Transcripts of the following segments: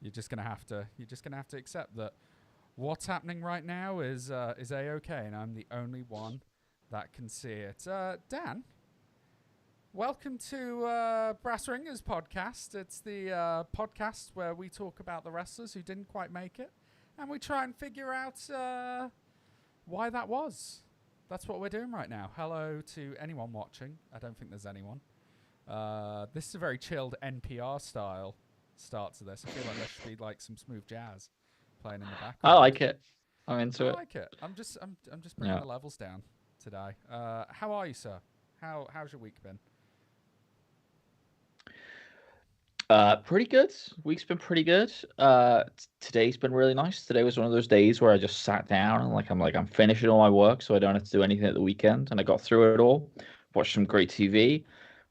You're just gonna have to accept that what's happening right now is a-okay, and I'm the only one that can see it. Dan, welcome to Brass Ringers podcast. It's the podcast where we talk about the wrestlers who didn't quite make it, and we try and figure out why that was. That's what we're doing right now. Hello to anyone watching. I don't think there's anyone. This is a very chilled NPR style start to this. I feel like there should be like some smooth jazz playing in the background. I like it. I'm into it. I like it. I'm just bringing the levels down today. How are you, sir? How's your week been? Pretty good. Week's been pretty good. Today's been really nice. Today was one of those days where I just sat down and I'm finishing all my work, so I don't have to do anything at the weekend. And I got through it all. Watched some great TV.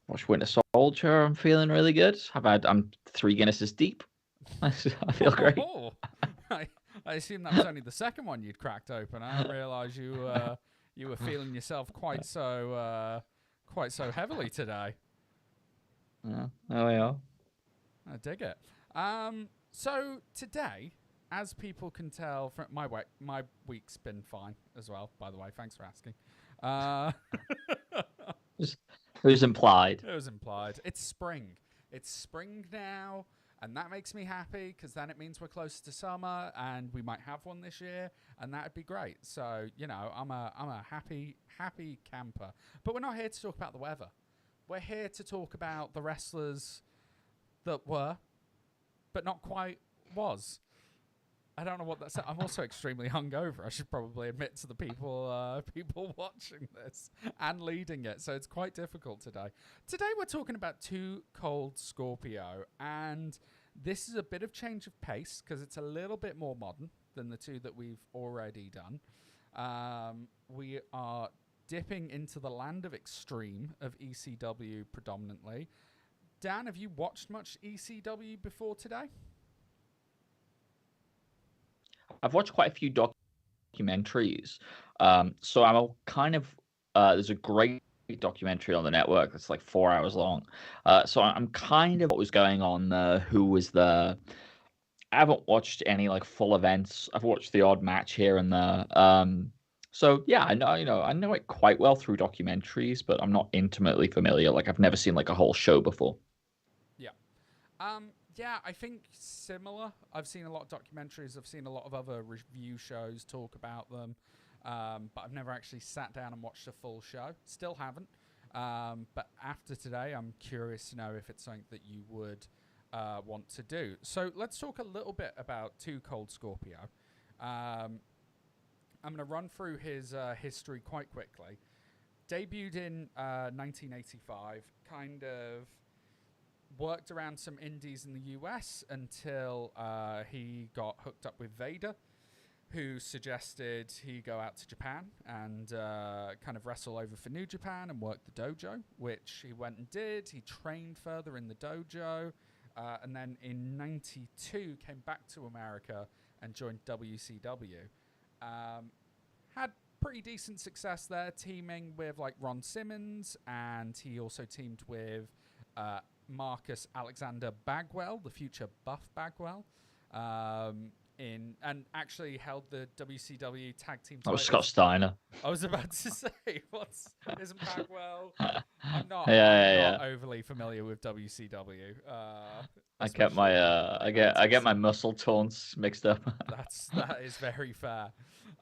Watched Winter Soldier. I'm feeling really good. I'm 3 Guinnesses deep. I feel great. I assume that was only the second one you'd cracked open. I didn't realise you were feeling yourself quite so heavily today. Yeah, there we are. I dig it. So today, as people can tell from my week's been fine as well. By the way, thanks for asking. It was implied. It was implied. It's spring. It's spring now, and that makes me happy because then it means we're closer to summer, and we might have one this year, and that'd be great. So I'm a happy camper. But we're not here to talk about the weather. We're here to talk about the wrestlers that were, but not quite was. I don't know what that's. I'm also extremely hungover. I should probably admit to the people watching this and leading it. So it's quite difficult today. Today we're talking about Too Cold Scorpio, and this is a bit of change of pace because it's a little bit more modern than the two that we've already done. We are dipping into the land of extreme of ECW predominantly. Dan, have you watched much ECW before today? I've watched quite a few documentaries. So I'm there's a great documentary on the network that's like 4 hours long. So I'm kind of what was going on there, who was there. I haven't watched any like full events. I've watched the odd match here and there. So yeah, I know it quite well through documentaries, but I'm not intimately familiar. Like I've never seen like a whole show before. Yeah. Yeah, I think similar. I've seen a lot of documentaries. I've seen a lot of other review shows talk about them. But I've never actually sat down and watched a full show. Still haven't. But after today, I'm curious to know if it's something that you would want to do. So let's talk a little bit about Too Cold Scorpio. I'm going to run through his history quite quickly. Debuted in 1985, kind of worked around some indies in the US until he got hooked up with Vader, who suggested he go out to Japan and kind of wrestle over for New Japan and work the dojo, which he went and did. He trained further in the dojo, and then in 92 came back to America and joined WCW. Had pretty decent success there, teaming with like Ron Simmons, and he also teamed with Marcus Alexander Bagwell, the future Buff Bagwell, and actually held the WCW tag team titles. That was Scott Steiner. I was about to say, isn't Bagwell? I'm not overly familiar with WCW. I get my muscle tones mixed up. That is very fair.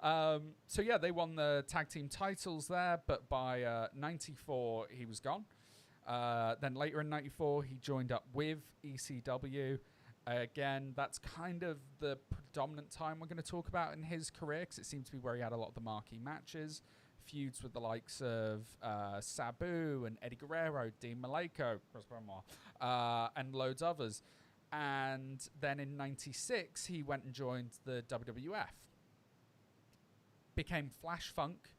So yeah, they won the tag team titles there, but by 94 he was gone. Then later in 94 he joined up with ECW. Again, that's kind of the predominant time we're going to talk about in his career, because it seems to be where he had a lot of the marquee matches, feuds with the likes of Sabu and Eddie Guerrero, Dean Malenko, Chris Benoit, and loads others. And then in 96, he went and joined the WWF. Became Flash Funk,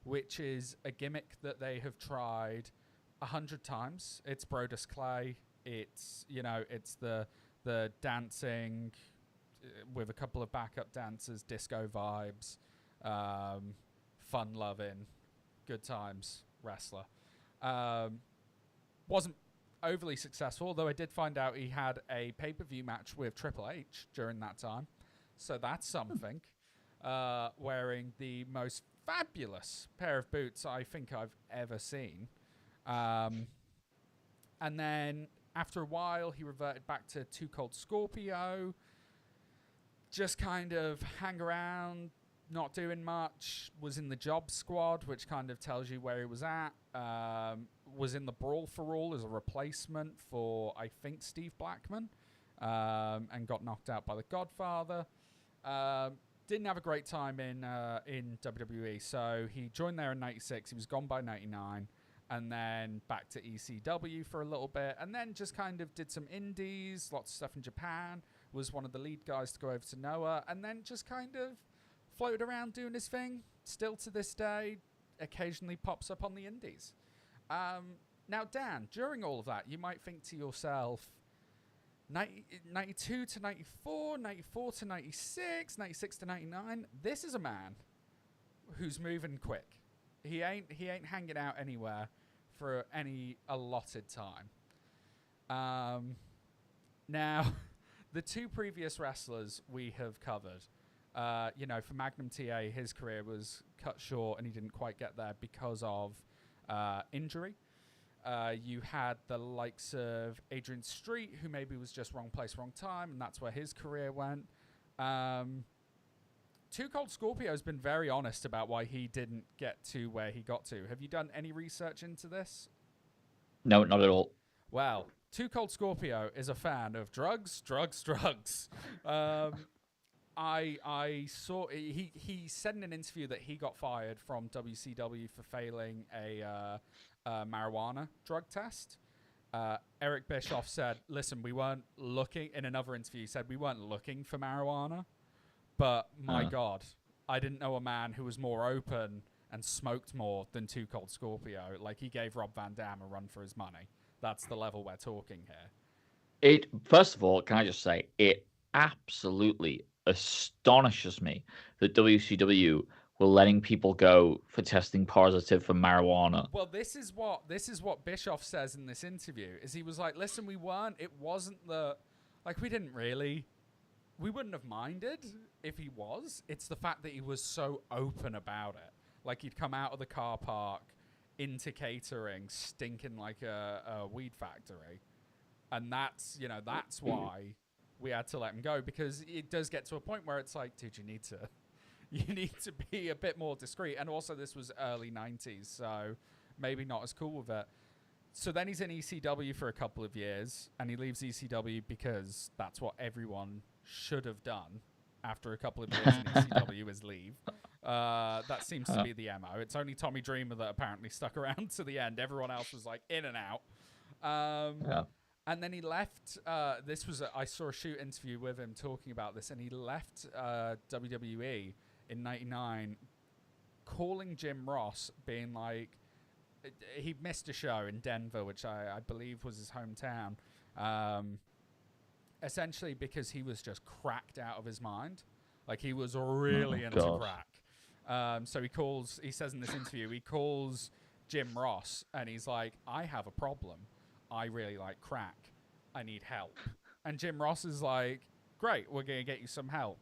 which is a gimmick that they have tried 100 times. It's Brodus Clay. It's, it's the dancing with a couple of backup dancers, disco vibes, fun-loving, good times wrestler. Wasn't overly successful, although I did find out he had a pay-per-view match with Triple H during that time. So that's something. Wearing the most fabulous pair of boots I think I've ever seen. And then after a while, he reverted back to Too Cold Scorpio. Just kind of hang around, not doing much. Was in the Job Squad, which kind of tells you where he was at. Was in the Brawl for All as a replacement for, I think, Steve Blackman. And got knocked out by the Godfather. Didn't have a great time in WWE. So he joined there in 96. He was gone by 99. And then back to ECW for a little bit. And then just kind of did some indies, lots of stuff in Japan. Was one of the lead guys to go over to Noah. And then just kind of floated around doing his thing. Still to this day, occasionally pops up on the indies. Now, Dan, during all of that, you might think to yourself, 92 to 94, 94 to 96, 96 to 99, this is a man who's moving quick. He ain't hanging out anywhere for any allotted time. Now, the two previous wrestlers we have covered, for Magnum TA, his career was cut short and he didn't quite get there because of injury. You had the likes of Adrian Street, who maybe was just wrong place, wrong time, and that's where his career went. Too Cold Scorpio has been very honest about why he didn't get to where he got to. Have you done any research into this? No, not at all. Well, Too Cold Scorpio is a fan of drugs. I saw he said in an interview that he got fired from WCW for failing a marijuana drug test. Eric Bischoff said, "Listen, we weren't looking." In another interview, he said we weren't looking for marijuana. But, my God, I didn't know a man who was more open and smoked more than Too Cold Scorpio. Like, he gave Rob Van Dam a run for his money. That's the level we're talking here. First of all, can I just say, it absolutely astonishes me that WCW were letting people go for testing positive for marijuana. Well, this is what Bischoff says in this interview, is he was like, listen, it wasn't we wouldn't have minded if he was. It's the fact that he was so open about it. Like, he'd come out of the car park into catering, stinking like a weed factory. And that's why we had to let him go, because it does get to a point where it's like, dude, you need to be a bit more discreet. And also this was early 90s, so maybe not as cool with it. So then he's in ECW for a couple of years, and he leaves ECW because that's what everyone should have done after a couple of years in ECW is leave. That seems to be the MO. It's only Tommy Dreamer that apparently stuck around to the end. Everyone else was like in and out. And then he left. I saw a shoot interview with him talking about this, and he left WWE in '99, calling Jim Ross, being like, he missed a show in Denver, which I believe was his hometown. Essentially because he was just cracked out of his mind. Like, he was really into crack. So he says in this interview, he calls Jim Ross and he's like, I have a problem. I really like crack. I need help. And Jim Ross is like, great, we're going to get you some help.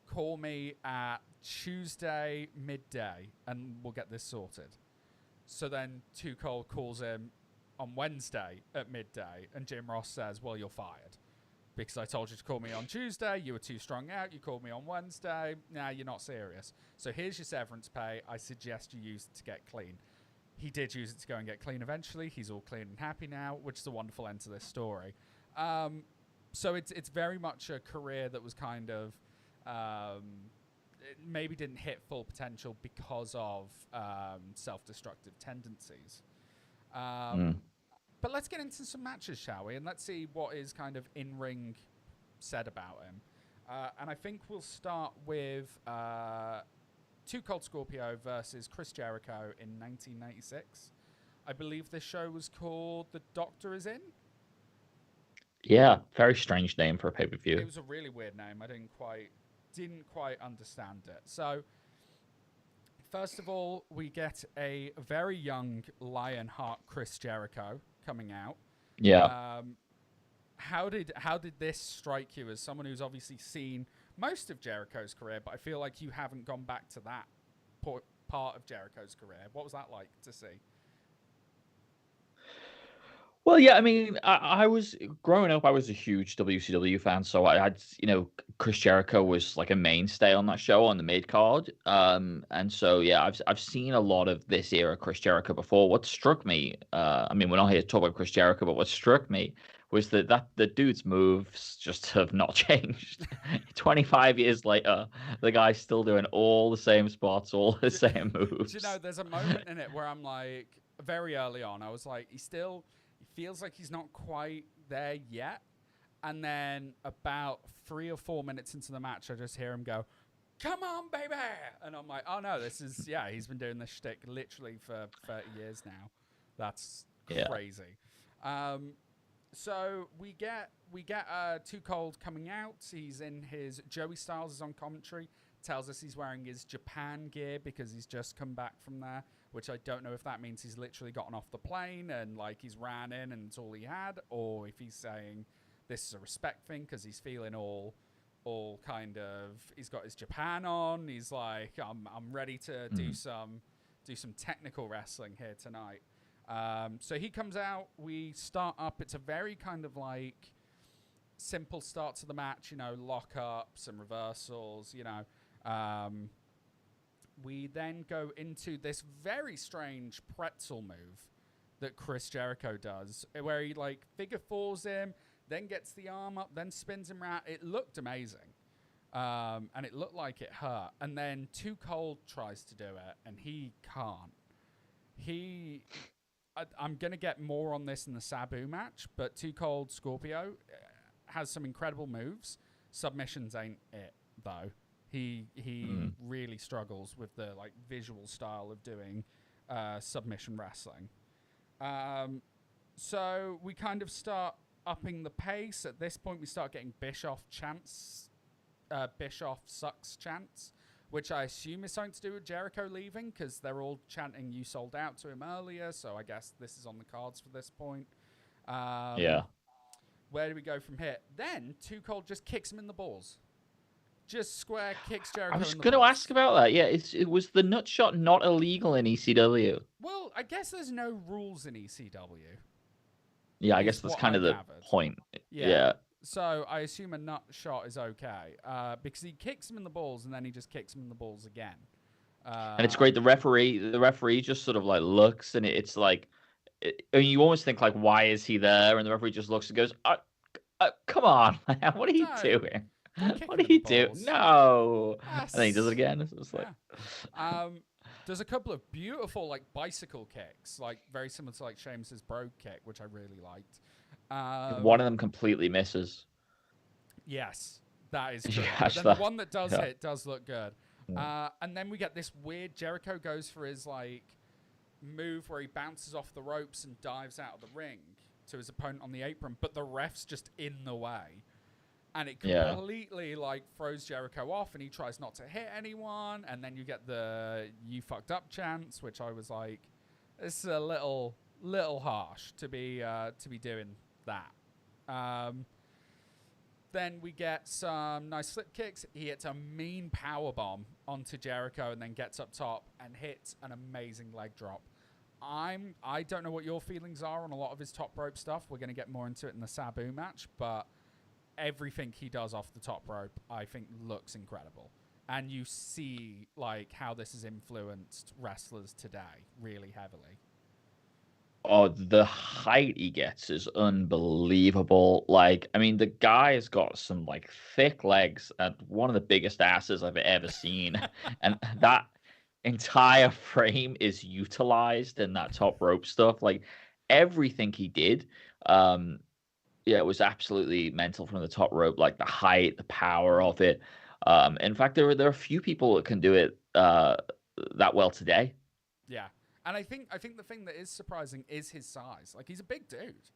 Call me at Tuesday midday and we'll get this sorted. So then Too Cold calls him on Wednesday at midday and Jim Ross says, well, you're fired. Because I told you to call me on Tuesday, you were too strung out, you called me on Wednesday, nah, you're not serious. So here's your severance pay, I suggest you use it to get clean. He did use it to go and get clean eventually, he's all clean and happy now, which is a wonderful end to this story. So it's very much a career that was kind of, maybe didn't hit full potential because of self-destructive tendencies. But let's get into some matches, shall we? And let's see what is kind of in-ring said about him. And I think we'll start with Too Cold Scorpio versus Chris Jericho in 1996. I believe this show was called The Doctor Is In. Yeah, very strange name for a pay-per-view. It was a really weird name. I didn't quite understand it. So, first of all, we get a very young Lionheart Chris Jericho coming out. Yeah. Um, how did this strike you as someone who's obviously seen most of Jericho's career, but I feel like you haven't gone back to that part of Jericho's career? What was that like to see? Well, yeah, I mean, I was growing up. I was a huge WCW fan, so I had, Chris Jericho was like a mainstay on that show on the mid card. And so yeah, I've seen a lot of this era Chris Jericho before. What struck me, I mean, we're not here to talk about Chris Jericho, but what struck me was that the dude's moves just have not changed. 25 years later, the guy's still doing all the same spots, all the Do, same do you know, moves. there's a moment in it where I'm like, very early on, I was like, he feels like he's not quite there yet. And then about 3 or 4 minutes into the match, I just hear him go, "Come on, baby!" And I'm like, "Oh no, this is yeah." He's been doing this shtick literally for 30 years now. That's Yeah. crazy. Um, so we get Too Cold coming out. He's in his Joey Styles is on commentary. Tells us he's wearing his Japan gear because he's just come back from there. Which I don't know if that means he's literally gotten off the plane and like he's ran in and it's all he had, or if he's saying this is a respect thing because he's feeling all kind of he's got his Japan on. He's like I'm ready to Mm. do some technical wrestling here tonight. So he comes out. We start up. It's a very kind of like simple start to the match. You know, lockups and reversals. You know, we then go into this very strange pretzel move that Chris Jericho does, where he like figure fours him, then gets the arm up, then spins him around. It looked amazing. And it looked like it hurt. And then Too Cold tries to do it, and he can't. I'm going to get more on this in the Sabu match, but Too Cold Scorpio has some incredible moves. Submissions ain't it, though. He Mm. really struggles with the like visual style of doing submission wrestling. Um, so we kind of start upping the pace. At this point, we start getting Bischoff sucks chants, which I assume is something to do with Jericho leaving because they're all chanting "You sold out" to him earlier. So I guess this is on the cards for this point. Yeah. Where do we go from here? Then Too Cold just kicks him in the balls. Just square kicks I Jericho was in the going to ask balls. about that. Yeah, it was the nut shot not illegal in ECW. Well, I guess there's no rules in ECW, Yeah, I guess is that's what kind I of the gathered. point. Yeah. Yeah. So I assume a nut shot is okay because he kicks him in the balls and then he just kicks him in the balls again. And it's great. Um, The referee just sort of like looks, and it's like, I mean, you almost think like, why is he there? And the referee just looks and goes, "Come on, man, what are you don't doing? don't kick What him are in the you doing? balls. No!" And then he does it That's again. It's just like, yeah. Um, there's a couple of beautiful like bicycle kicks, like very similar to like Sheamus's Brogue kick, which I really liked. one Um, of them completely misses. yes, that is Did you true. But catch then the that? one that does Yeah. hit does look good. Mm. And then we get this weird Jericho goes for his like move where he bounces off the ropes and dives out of the ring to his opponent on the apron, but the ref's just in the way. And it Yeah. completely like throws Jericho off and he tries not to hit anyone, and then you get the "you fucked up" chants, which I was like, this is a little harsh to be doing that. Um, then we get some nice slip kicks. He hits a mean power bomb onto Jericho and then gets up top and hits an amazing leg drop. I don't know what your feelings are on a lot of his top rope stuff. We're going to get more into it in the Sabu match, but everything he does off the top rope, I think, looks incredible. And you see like how this has influenced wrestlers today really heavily. Oh, the height he gets is unbelievable. Like, I mean, the guy has got some like thick legs and one of the biggest asses I've ever seen. And that entire frame is utilized in that top rope stuff. Like everything he did, um, yeah, it was absolutely mental from the top rope, like the height, the power Mm. of it. In fact, there are a few people that can do it that well today. Yeah. And I think the thing that is surprising is his size. Like he's a big dude.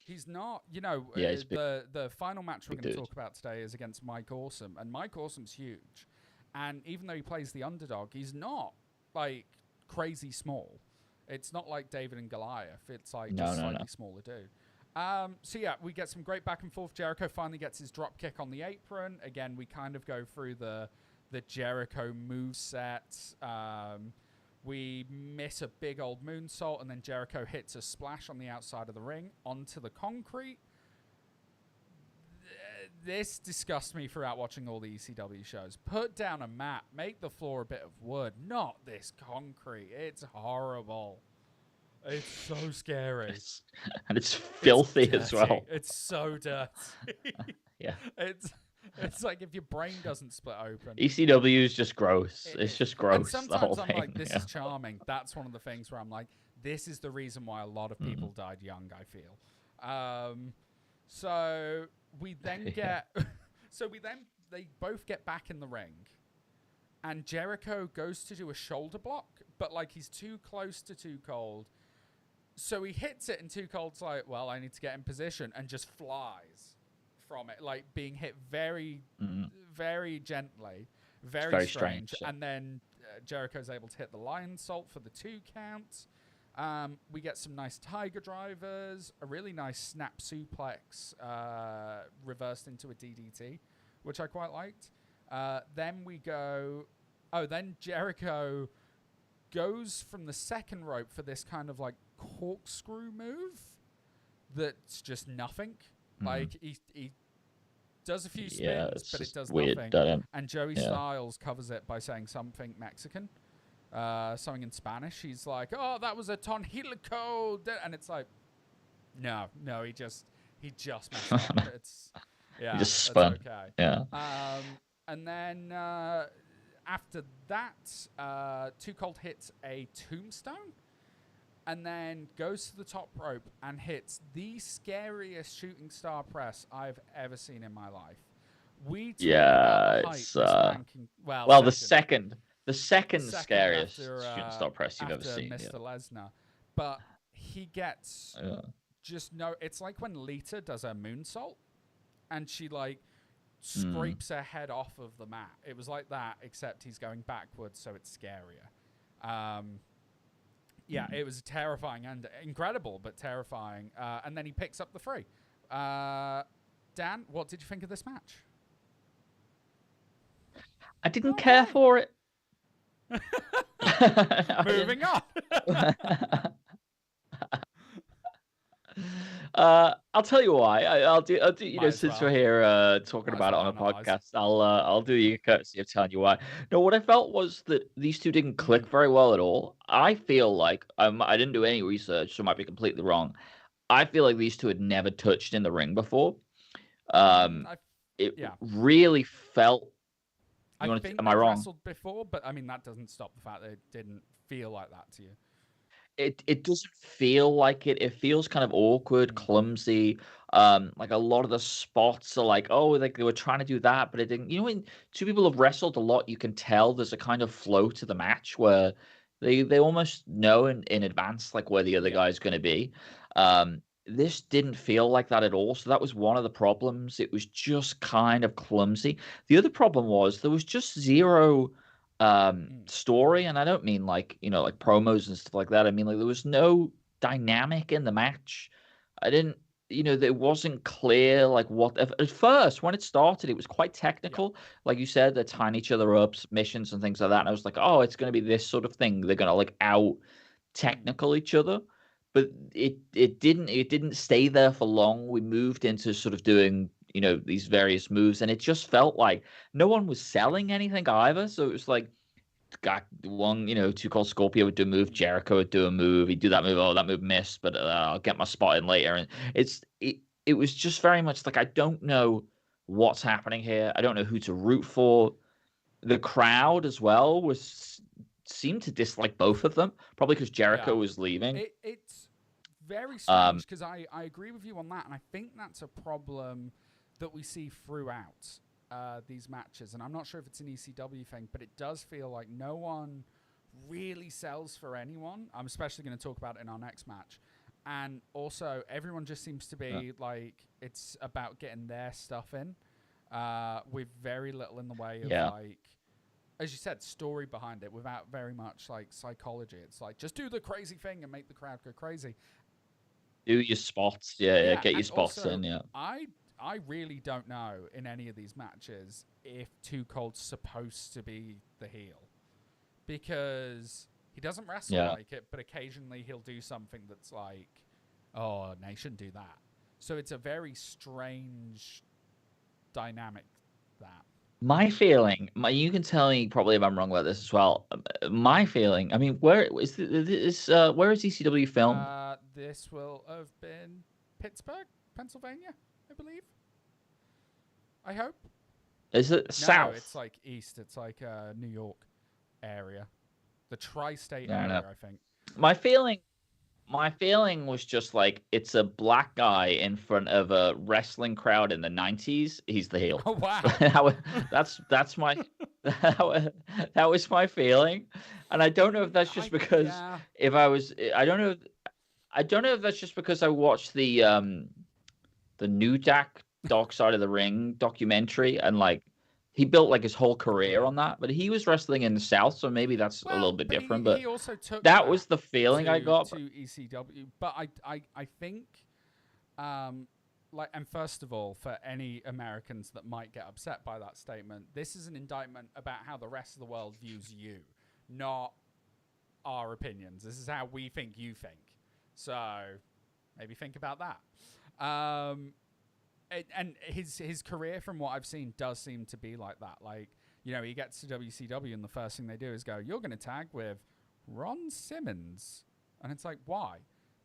He's not, Yeah, he's a big, the final match we're big going to dude. talk about today is against Mike Awesome, and Mike Awesome's huge. And even though he plays the underdog, he's not like crazy small. It's not like David and Goliath. It's like No, just no, no. slightly smaller dude. So yeah, we get some great back and forth. Jericho finally gets his drop kick on the apron. Again, we kind of go through the Jericho moveset. We miss a big old moonsault, and then Jericho hits a splash on the outside of the ring onto the concrete. This disgusts me throughout watching all the ECW shows. Put down a mat, make the floor a bit of wood, not this concrete. It's horrible. It's so scary. And it's filthy as well. It's so dirty. Yeah. It's like if your brain doesn't split open. ECW is just gross. It's just gross. And sometimes the whole I'm thing. like, this is charming. That's one of the things where I'm like, this is the reason why a lot of people died young, I feel. So we then get... they both get back in the ring. And Jericho goes to do a shoulder block, but like he's too close to Too Cold. So he hits it, and Too Cold's like, well, I need to get in position, and just flies from it, like being hit very, very gently, very strange. Yeah. And then Jericho's able to hit the lion salt for the 2 count. We get some nice tiger drivers, a really nice snap suplex reversed into a DDT, which I quite liked. Then we go... Oh, then Jericho goes from the second rope for this kind of like corkscrew move that's just nothing. Like he does a few spins, but it does weird, nothing. And Joey Styles covers it by saying something Mexican, something in Spanish. He's like, "Oh, that was a tonhilico," and it's like, no, he just messed up. It's he just spun. Okay. Yeah. And then after that, Too Cold hits a tombstone and then goes to the top rope and hits the scariest shooting star press I've ever seen in my life. We talk about the height it's the second scariest shooting star press you've ever seen. Mr. Lesnar. But he gets it's like when Lita does her moonsault and she like scrapes her head off of the mat. It was like that, except he's going backwards, so it's scarier. It was terrifying and incredible, but terrifying. And then he picks up the 3. Dan, what did you think of this match? I didn't care for it. Moving on. I'll tell you why. I'll do. You know, since we're here talking about it on a podcast, I'll do you a courtesy of telling you why. No, what I felt was that these two didn't click very well at all. I feel like I didn't do any research, so I might be completely wrong. I feel like these two had never touched in the ring before. It really felt. Am I wrong? Wrestled before, but I mean that doesn't stop the fact that it didn't feel like that to you. It doesn't feel like it. It feels kind of awkward, clumsy. Like a lot of the spots are like, oh, like they were trying to do that, but it didn't. You know, when two people have wrestled a lot, you can tell there's a kind of flow to the match where they almost know in advance like where the other guy's going to be. This didn't feel like that at all. So that was one of the problems. It was just kind of clumsy. The other problem was there was just zero story, and I don't mean like, you know, like promos and stuff like that. I mean, like there was no dynamic in the match. I didn't, you know, it wasn't clear like what at first when it started it was quite technical, like you said, they're tying each other up, submissions and things like that, and I was like, oh, it's going to be this sort of thing, they're going to like out technical each other. But it didn't stay there for long. We moved into sort of doing, you know, these various moves, and it just felt like no one was selling anything either. So it was like, got one, you know, Too Cold Scorpio would do a move, Jericho would do a move, he'd do that move, oh, that move missed, but I'll get my spot in later. And it was just very much like, I don't know what's happening here. I don't know who to root for. The crowd as well seemed to dislike both of them, probably because Jericho was leaving. It's very strange because I agree with you on that, and I think that's a problem that we see throughout these matches. And I'm not sure if it's an ECW thing, but it does feel like no one really sells for anyone. I'm especially going to talk about it in our next match. And also, everyone just seems to be like, it's about getting their stuff in with very little in the way of like, as you said, story behind it, without very much like psychology. It's like, just do the crazy thing and make the crowd go crazy. Do your spots, yeah, Yeah, get your and spots also in, yeah. I really don't know in any of these matches if Too Cold's supposed to be the heel, because he doesn't wrestle Yeah. like it, but occasionally he'll do something that's like, oh, no, you shouldn't do that. So it's a very strange dynamic, that. My feeling, you can tell me probably if I'm wrong about this as well. My feeling, I mean, where is where is ECW filmed? This will have been Pittsburgh, Pennsylvania, I believe. I hope. Is it No, it's south? like east. It's like New York area, the tri-state I don't know. area, I think. My feeling, my feeling was just like it's a black guy in front of a wrestling crowd in the '90s. He's the heel. Oh wow! That's my that was my feeling, and I don't know if that's just because Yeah. if I was I don't know if that's just because I watched the New Jack Dark Side of the Ring documentary, and like he built like his whole career on that. But he was wrestling in the South, so maybe that's a little Well, bit but different. he But also took that that was the feeling I got. to ECW. But I think um like, and first of all, for any Americans that might get upset by that statement, this is an indictment about how the rest of the world views you, not our opinions. This is how we think you think. So maybe think about that. And his career, from what I've seen, does seem to be like that. Like, you know, he gets to WCW and the first thing they do is go, "You're going to tag with Ron Simmons," and it's like, why?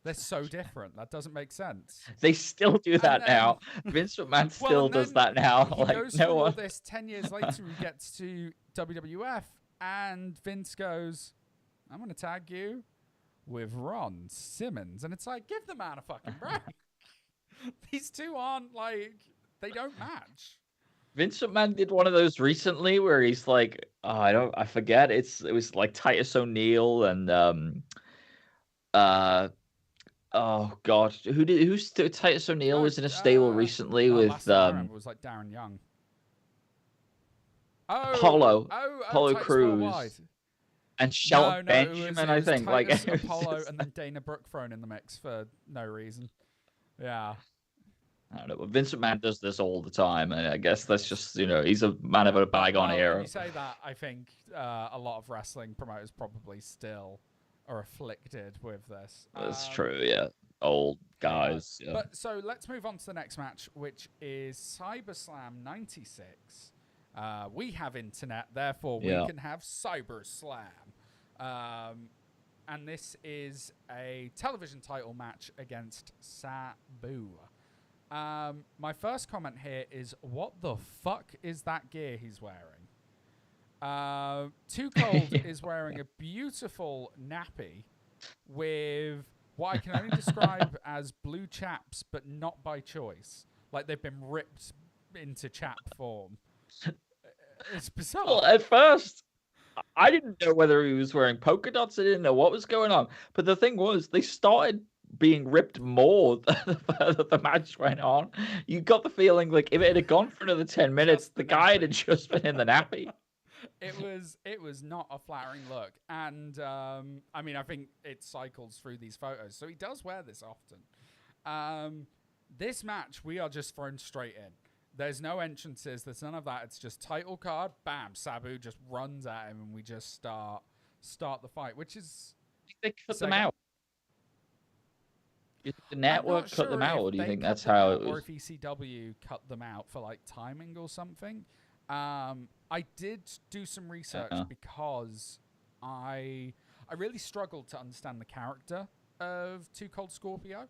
They're so different. That doesn't make sense. They still do And that then, now. Vince McMahon well, still and does then that now. he Like goes no through all one. this 10 years later. He gets to WWF, and Vince goes, "I'm going to tag you with Ron Simmons," and it's like, give the man a fucking break. These two aren't like, they don't match. Vince McMahon did one of those recently where he's like, oh, I forget. It was like Titus O'Neil and uh oh god, Titus O'Neil Oh, was in a stable recently with last thing I remember was like Darren Young. Apollo Apollo Titus Worldwide. Cruz and Shelton No, Benjamin, it I was think. Like Titus, it was Apollo, just, and then Dana Brooke thrown in the mix for no reason. Yeah. I don't know, but Vince McMahon does this all the time, and I guess that's just he's a man of a But, bygone well, and era. you say that, I think a lot of wrestling promoters probably still are afflicted with this. That's true, yeah. Old Hey ho. guys, yeah. But so let's move on to the next match, which is CyberSlam 96. We have internet, therefore we Yeah. can have CyberSlam. And this is a television title match against Sabu. My first comment here is, what the fuck is that gear he's wearing? Too Cold is wearing a beautiful nappy with what I can only describe as blue chaps, but not by choice. Like they've been ripped into chap form. It's bizarre. Well, at first, I didn't know whether he was wearing polka dots. I didn't know what was going on. But the thing was, they started being ripped more the further the match went on. You got the feeling like if it had gone for another 10 minutes, the guy had just been in the nappy. It was not a flattering look, and I mean, I think it cycles through these photos, so he does wear this often. This match, we are just thrown straight in. There's no entrances. There's none of that. It's just title card. Bam. Sabu just runs at him, and we just start the fight, which is. They cut them out. Do you think the network cut them out, or do you think that's how it was? Or if ECW cut them out for like timing or something. I did do some research because I really struggled to understand the character of Too Cold Scorpio,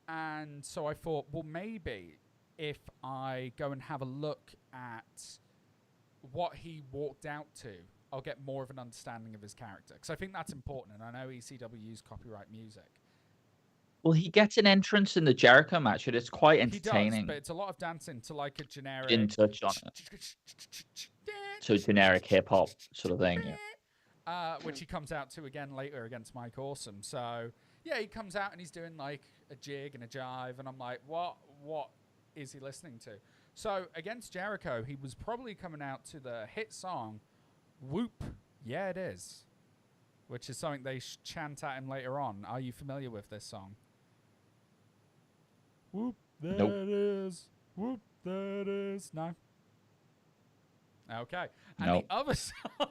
and so I thought, well, maybe if I go and have a look at what he walked out to, I'll get more of an understanding of his character, because I think that's important, and I know ECW use copyright music. Well, he gets an entrance in the Jericho match, and it's quite entertaining. He does, but it's a lot of dancing to like a generic. Didn't touch on it. So generic hip hop sort of thing, yeah. Which he comes out to again later against Mike Awesome. So yeah, he comes out and he's doing like a jig and a jive, and I'm like, what is he listening to? So against Jericho, he was probably coming out to the hit song "Whoop, Yeah It Is," which is something they chant at him later on. Are you familiar with this song? Whoop, there Nope. it is. Whoop, there it is. No. Okay. And the Nope. other song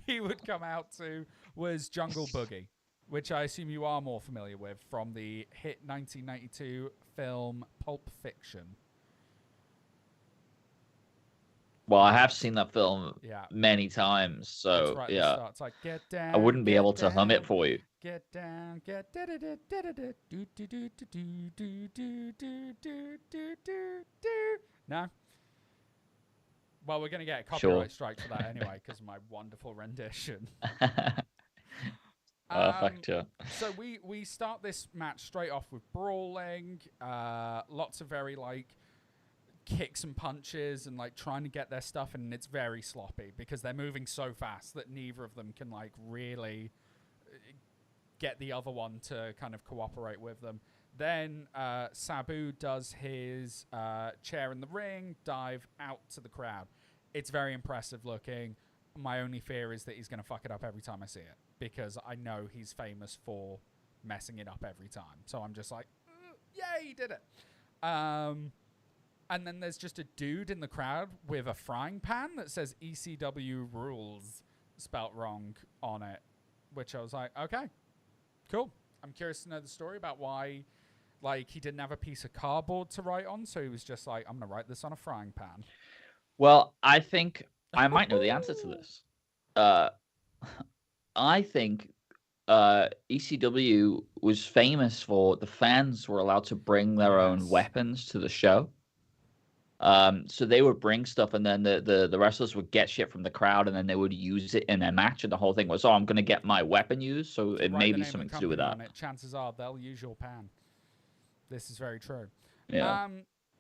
he would come out to was Jungle Boogie, which I assume you are more familiar with from the hit 1992 film Pulp Fiction. Well, I have Yes. seen that film Yeah. many times, It's so right at the yeah, start. It's like, get I down, wouldn't be able get to hum it down, for you. get down, get da da da da da da do do do do do do do do do do do. No. Well, we're gonna get a Sure. copyright strike for that anyway because of my wonderful rendition. Perfect. Yeah. So we start this match straight off with brawling, lots of very like kicks and punches and like trying to get their stuff, and it's very sloppy because they're moving so fast that neither of them can like really get the other one to kind of cooperate with them. Then Sabu does his chair in the ring, dive out to the crowd. It's very impressive looking. My only fear is that he's going to fuck it up every time I see it because I know he's famous for messing it up every time. So I'm just like, yay, he did it. And then there's just a dude in the crowd with a frying pan that says ECW rules spelt wrong on it, which I was like, okay, cool. I'm curious to know the story about why, like, he didn't have a piece of cardboard to write on, so he was just like, I'm going to write this on a frying pan. Well, I think I might know the answer to this. I think ECW was famous for the fans were allowed to bring their own weapons to the show. So they would bring stuff, and then the wrestlers would get shit from the crowd, and then they would use it in their match. And the whole thing was, oh, I'm going to get my weapon used. So it may be something to do with that. On it, chances are they'll use your pan. This is very true. Yeah.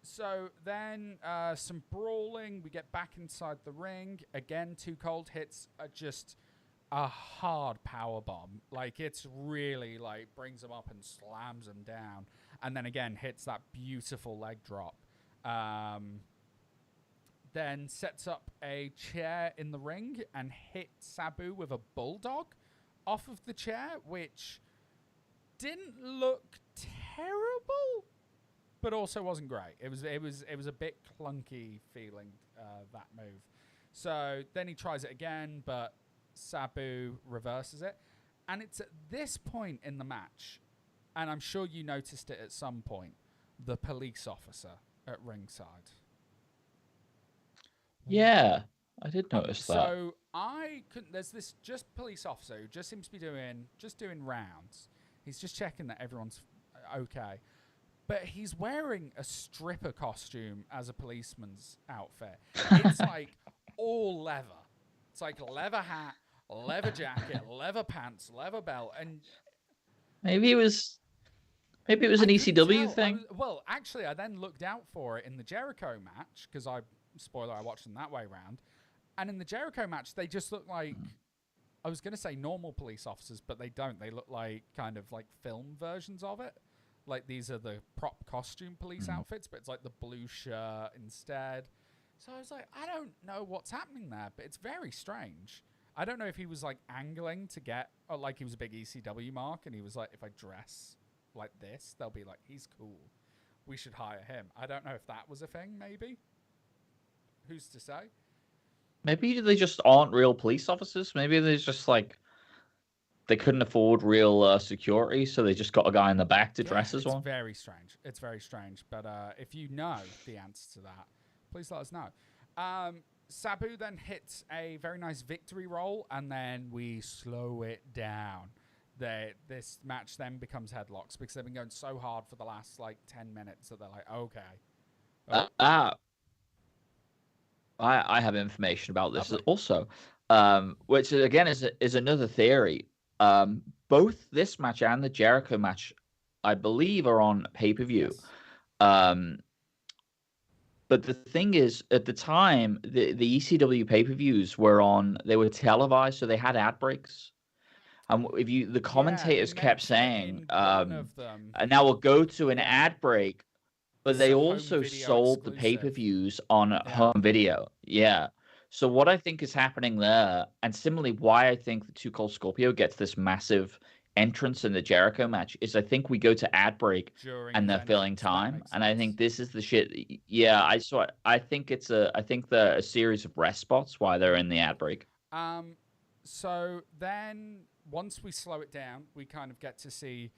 So then some brawling. We get back inside the ring. Again, Too Cold hits just a hard power bomb. Like, it's really like brings him up and slams him down. And then again hits that beautiful leg drop. Then sets up a chair in the ring and hits Sabu with a bulldog off of the chair, which didn't look terrible, but also wasn't great. It was a bit clunky feeling, that move. So then he tries it again, but Sabu reverses it. And it's at this point in the match, and I'm sure you noticed it at some point, the police officer at ringside. Yeah, I did notice that. So I couldn't. There's this just police officer who just seems to be doing rounds. He's just checking that everyone's okay, but he's wearing a stripper costume as a policeman's outfit. It's like all leather. It's like a leather hat, leather jacket, leather pants, leather belt, and maybe it was an ECW thing. Well, actually, I then looked out for it in the Jericho match because I watched them that way round. And in the Jericho match, they just look like, I was going to say normal police officers, but they don't. They look like kind of like film versions of it. Like, these are the prop costume police outfits, but it's like the blue shirt instead. So I was like, I don't know what's happening there, but it's very strange. I don't know if he was like angling to get, or like he was a big ECW mark, and he was like, if I dress like this, they'll be like, he's cool. We should hire him. I don't know if that was a thing, maybe. Who's to say? Maybe they just aren't real police officers. Maybe they're just like, they couldn't afford real security, so they just got a guy in the back to dress as one. It's very strange. It's very strange. But if you know the answer to that, please let us know. Sabu then hits a very nice victory roll, and then we slow it down. This match then becomes headlocks because they've been going so hard for the last like 10 minutes that they're like, okay. I have information about this also, which again is another theory. Both this match and the Jericho match, I believe, are on pay-per-view. Yes. But the thing is, at the time, the ECW pay-per-views they were televised, so they had ad breaks. And the commentators kept saying, and now we'll go to an ad break, but they also sold the pay-per-views on home video. Yeah. So what I think is happening there, and similarly why I think the Too Cold Scorpio gets this massive entrance in the Jericho match is I think we go to ad break during and his they're filling entrance. That time, makes and I sense. think this is the shit. Yeah, I saw it. I think it's a series of rest spots while they're in the ad break. Um, so then once we slow it down, we kind of get to see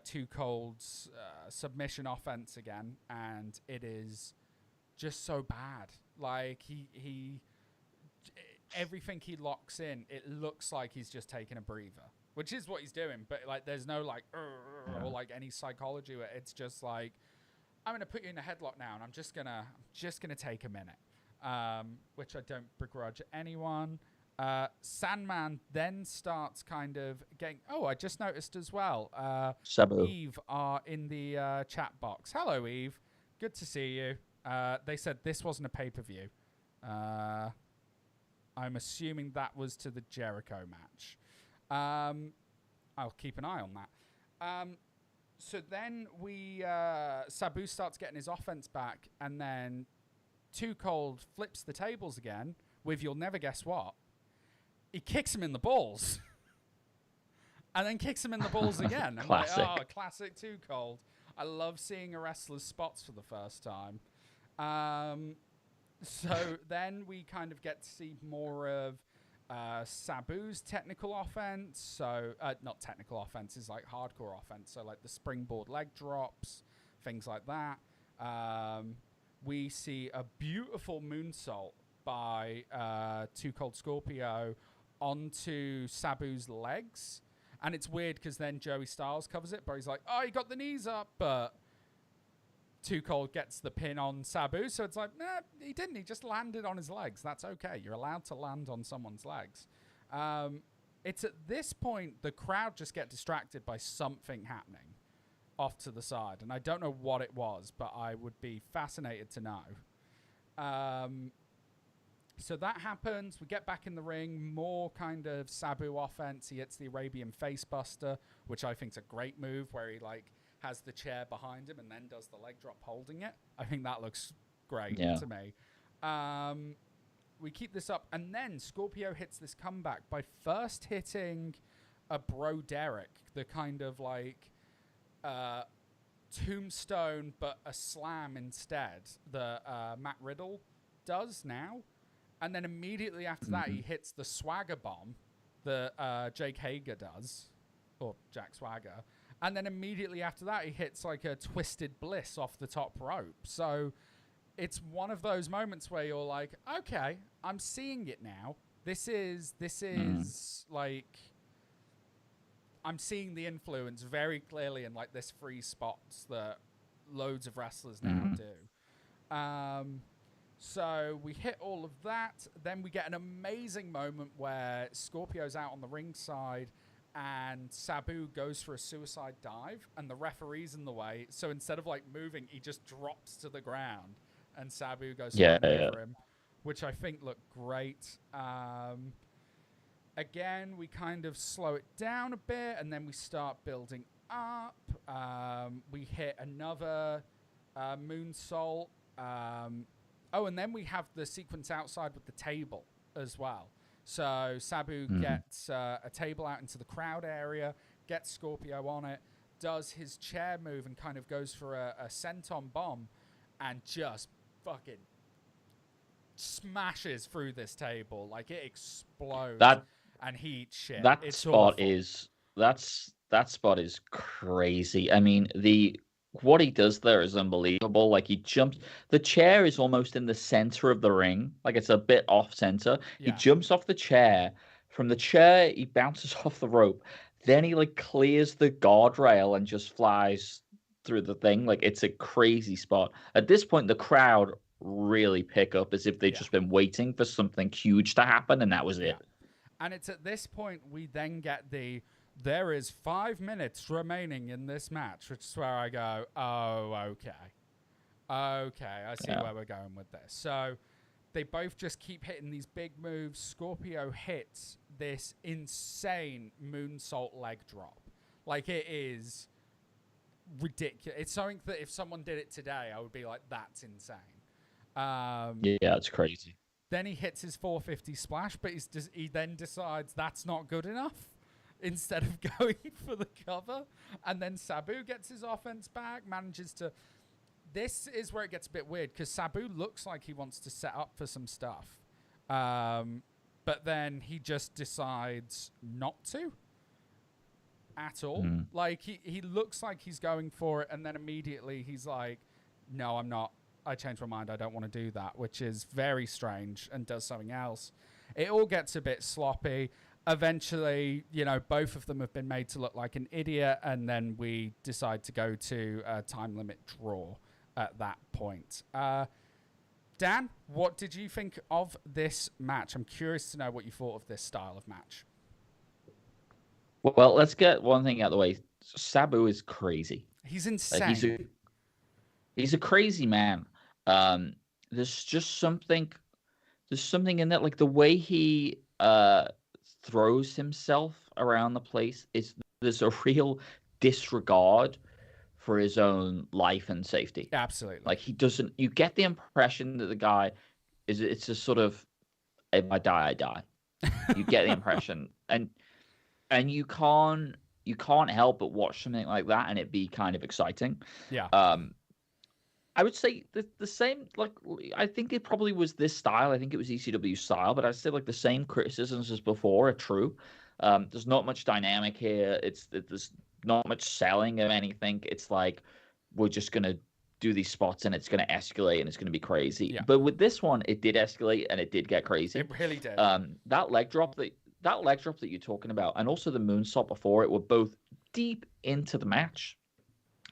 Too Cold's submission offense again, and it is just so bad. Like he everything he locks in, it looks like he's just taking a breather, which is what he's doing. But like, there's no like or like any psychology. It's just like, I'm gonna put you in a headlock now, and I'm just gonna take a minute, which I don't begrudge anyone. Sandman then starts kind of getting. Oh, I just noticed as well. Sabu. Eve are in the chat box. Hello, Eve. Good to see you. They said this wasn't a pay-per-view. I'm assuming that was to the Jericho match. I'll keep an eye on that. So then Sabu starts getting his offense back, and then Too Cold flips the tables again with you'll never guess what. He kicks him in the balls. And then kicks him in the balls again. I'm like, Classic. oh, classic Too Cold. I love seeing a wrestler's spots for the first time. So then we kind of get to see more of Sabu's technical offense. So, not technical offense, is like hardcore offense. So, like the springboard leg drops, things like that. We see a beautiful moonsault by Too Cold Scorpio onto Sabu's legs. And it's weird because then Joey Styles covers it, but he's like, oh, he got the knees up, but Too Cold gets the pin on Sabu. So it's like, nah, he didn't. He just landed on his legs. That's okay. You're allowed to land on someone's legs. It's at this point the crowd just get distracted by something happening off to the side. And I don't know what it was, but I would be fascinated to know. So that happens. We get back in the ring. More kind of Sabu offense. He hits the Arabian Facebuster, which I think is a great move, where he like has the chair behind him and then does the leg drop holding it. I think that looks great to me. We keep this up, and then Scorpio hits this comeback by first hitting a Bro Derek, the kind of like tombstone, but a slam instead that Matt Riddle does now. And then immediately after that, he hits the Swagger Bomb that Jake Hager does, or Jack Swagger. And then immediately after that, he hits like a Twisted Bliss off the top rope. So it's one of those moments where you're like, okay, I'm seeing it now. This is like, I'm seeing the influence very clearly in like this free spots that loads of wrestlers now do. So we hit all of that. Then we get an amazing moment where Scorpio's out on the ringside and Sabu goes for a suicide dive and the referee's in the way. So instead of like moving, he just drops to the ground and Sabu goes flying over him, which I think looked great. Again, we kind of slow it down a bit and then we start building up. We hit another moonsault. Oh, and then we have the sequence outside with the table as well. So Sabu gets a table out into the crowd area, gets Scorpio on it, does his chair move and kind of goes for a senton bomb and just fucking smashes through this table. Like it explodes and he eats shit. That spot is crazy. I mean, what he does there is unbelievable. Like he jumps, the chair is almost in the center of the ring, like it's a bit off center. He jumps off the chair. From the chair, he bounces off the rope. Then he like clears the guardrail and just flies through the thing. Like it's a crazy spot. At this point, the crowd really pick up as if they've just been waiting for something huge to happen, and that was it. And it's at this point we then get there is 5 minutes remaining in this match, which is where I go, oh, okay. Okay, I see where we're going with this. So they both just keep hitting these big moves. Scorpio hits this insane moonsault leg drop. Like, it is ridiculous. It's something that if someone did it today, I would be like, that's insane. Yeah, it's crazy. Then he hits his 450 splash, but he then decides that's not good enough. instead of going for the cover. And then Sabu gets his offense back, manages to... This is where it gets a bit weird, because Sabu looks like he wants to set up for some stuff. But then he just decides not to at all. Like, he looks like he's going for it, and then immediately he's like, no, I'm not. I changed my mind. I don't want to do that, which is very strange, and does something else. It all gets a bit sloppy. Eventually, both of them have been made to look like an idiot, and then we decide to go to a time limit draw at that point. Dan, what did you think of this match? I'm curious to know what you thought of this style of match. Well, let's get one thing out of the way. Sabu is crazy. He's insane. Like, he's a crazy man. There's just something. There's something in that, like the way he throws himself around the place. There's a real disregard for his own life and safety. Absolutely. Like, he doesn't. You get the impression that the guy is. It's a sort of, if I die, I die. You get the impression, and you can't help but watch something like that and it be kind of exciting. Yeah. I would say the same, like, I think it probably was this style. I think it was ECW style, but I'd say, like, the same criticisms as before are true. There's not much dynamic here. There's not much selling of anything. It's like, we're just going to do these spots and it's going to escalate and it's going to be crazy. Yeah. But with this one, it did escalate and it did get crazy. It really did. That leg drop that you're talking about, and also the moonsault before it, were both deep into the match.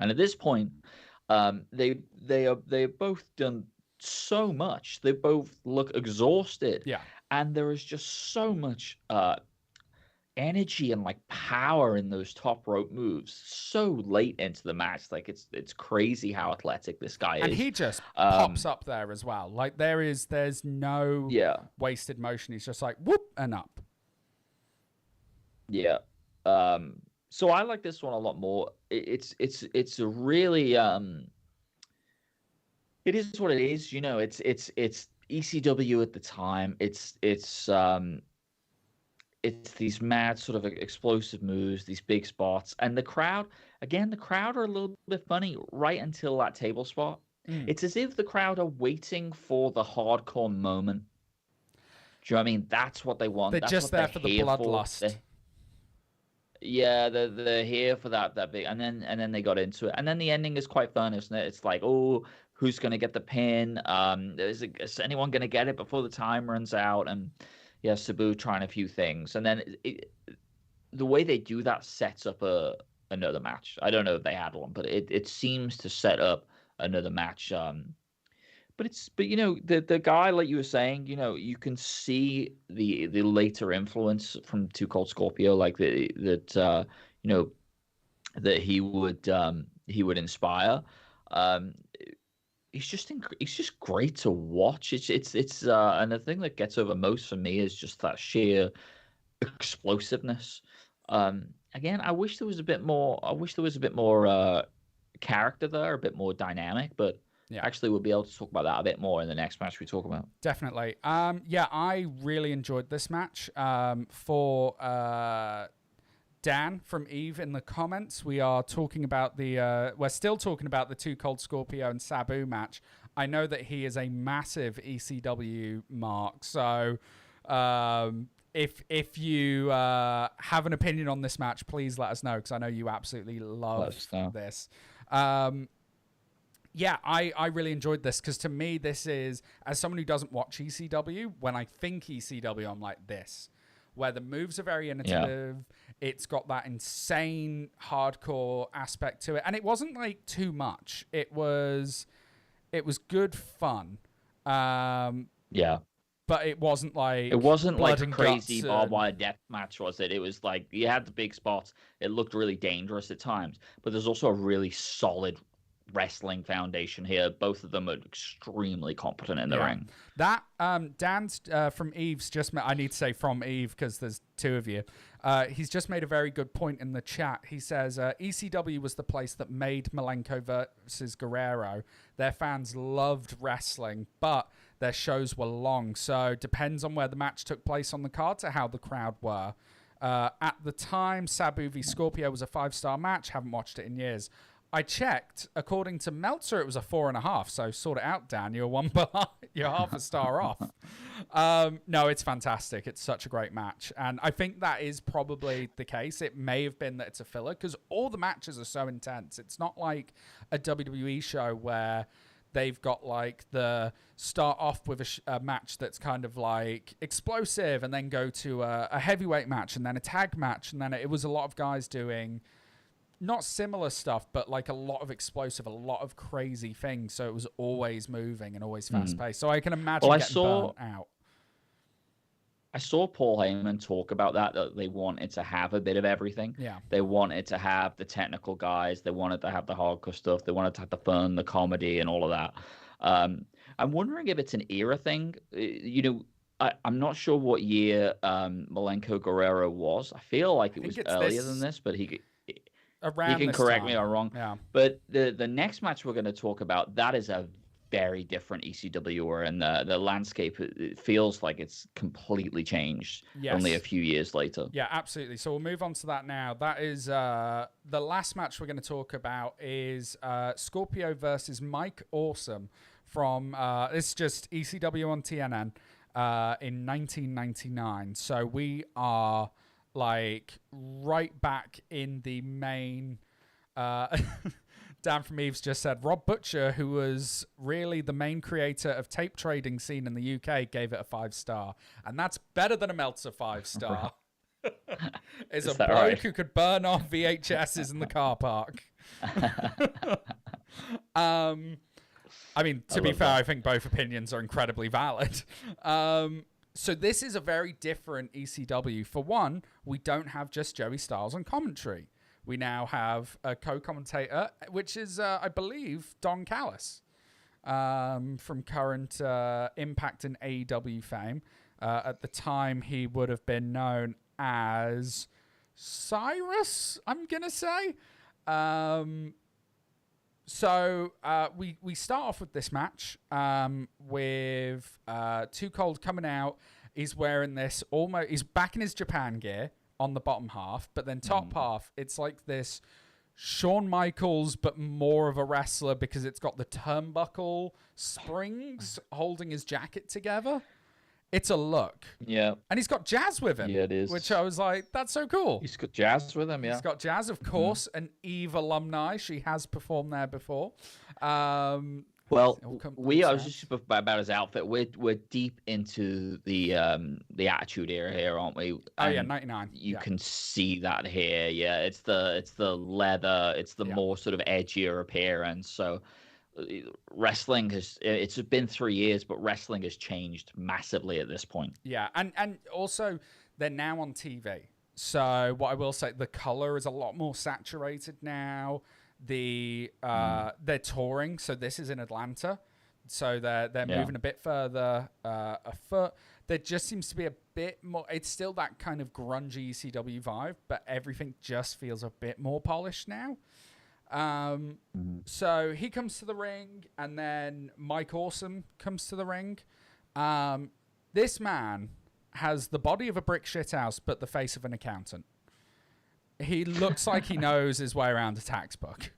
And at this point, they both done so much. They both look exhausted. Yeah. And there is just so much energy and, like, power in those top rope moves so late into the match. Like, it's crazy how athletic this guy is. And he just pops up there as well. Like, there's no wasted motion. He's just like whoop and up. Yeah. So I like this one a lot more. It's a really it is what it is. It's ECW at the time. It's these mad sort of explosive moves, these big spots, and the crowd are a little bit funny right until that table spot. It's as if the crowd are waiting for the hardcore moment. Do you know what I mean? That's what they want. They're That's just what there for the bloodlust. Yeah, they're here for that big, and then they got into it, and then the ending is quite fun, isn't it? It's like, oh, who's gonna get the pin? Is anyone gonna get it before the time runs out? And yeah, Sabu trying a few things, and then the way they do that sets up another match. I don't know if they had one, but it seems to set up another match. But the guy, like you were saying, you can see the later influence from Too Cold Scorpio, like that he would inspire. He's just great to watch. It's and the thing that gets over most for me is just that sheer explosiveness. Again, I wish there was a bit more. Character there, a bit more dynamic, but. Yeah. Actually, we'll be able to talk about that a bit more in the next match we talk about. Definitely. I really enjoyed this match. For Dan from Eve in the comments, we are talking about we're still talking about the Too Cold Scorpio and Sabu match. I know that he is a massive ECW mark, so if you have an opinion on this match, please let us know, because I know you absolutely love this. Yeah, I really enjoyed this, because to me, this is, as someone who doesn't watch ECW, when I think ECW, I'm like this, where the moves are very innovative. Yeah. It's got that insane hardcore aspect to it. And it wasn't like too much. It was good fun. Yeah. But it wasn't like a crazy barbed wire death match, was it? It was like, you had the big spots. It looked really dangerous at times. But there's also a really solid wrestling foundation here. Both of them are extremely competent in the ring. That Dan's from Eve's just I need to say from Eve, because there's two of you. He's just made a very good point in the chat. He says ECW was the place that made Malenko versus Guerrero. Their fans loved wrestling, but their shows were long, so depends on where the match took place on the card to how the crowd were. At the time, Sabu v Scorpio was a 5-star match. Haven't watched it in years. I checked. According to Meltzer, it was a 4.5. So sort it out, Dan. You're one behind. You're half a star off. No, it's fantastic. It's such a great match, and I think that is probably the case. It may have been that it's a filler because all the matches are so intense. It's not like a WWE show where they've got like the start off with a match that's kind of like explosive and then go to a heavyweight match and then a tag match. And then it was a lot of guys doing not similar stuff, but like a lot of explosive, a lot of crazy things. So it was always moving and always fast paced. So I can imagine getting burnt out. I saw Paul Heyman talk about that they wanted to have a bit of everything. Yeah. They wanted to have the technical guys. They wanted to have the hardcore stuff. They wanted to have the fun, the comedy, and all of that. I'm wondering if it's an era thing. I'm not sure what year Malenko Guerrero was. I feel like it was earlier than this, but he can correct me if I'm wrong. Yeah. But the next match we're going to talk about, that is a very different ECW, and the landscape, it feels like it's completely changed only a few years later. Yeah, absolutely. So we'll move on to that now. That is the last match we're going to talk about is Scorpio versus Mike Awesome from it's just ECW on TNN in 1999. So we are like right back in the main Dan from Eves just said Rob Butcher, who was really the main creator of tape trading scene in the UK, gave it a 5-star, and that's better than a Meltzer 5-star. Is a bloke right? Who could burn off VHSs in the car park. I mean, to be fair, I think both opinions are incredibly valid. So this is a very different ECW. For one, we don't have just Joey Styles on commentary. We now have a co-commentator, which is, I believe, Don Callis from current Impact and AEW fame. At the time, he would have been known as Cyrus, I'm going to say. So we start off with this match with Too Cold coming out. He's wearing this he's back in his Japan gear on the bottom half, but then top half, it's like this Shawn Michaels, but more of a wrestler because it's got the turnbuckle springs holding his jacket together. It's a look. Yeah. And he's got Jazz with him. Yeah, it is. Which I was like, that's so cool. He's got Jazz with him, yeah. He's got Jazz, of course, an Eve alumni. She has performed there before. Well, I was just about his outfit. We're deep into the Attitude Era here, aren't we? Oh yeah, 99. You can see that here. Yeah, it's the leather. It's the more sort of edgier appearance. So wrestling it's been 3 years, but wrestling has changed massively at this point. Yeah, and also they're now on TV. So what I will say, the color is a lot more saturated now. They're touring, so this is in Atlanta, so they're moving a bit further afoot. There just seems to be a bit more. It's still that kind of grungy ECW vibe, but everything just feels a bit more polished now. So he comes to the ring, and then Mike Awesome comes to the ring. This man has the body of a brick shithouse, but the face of an accountant. He looks like he knows his way around a tax book.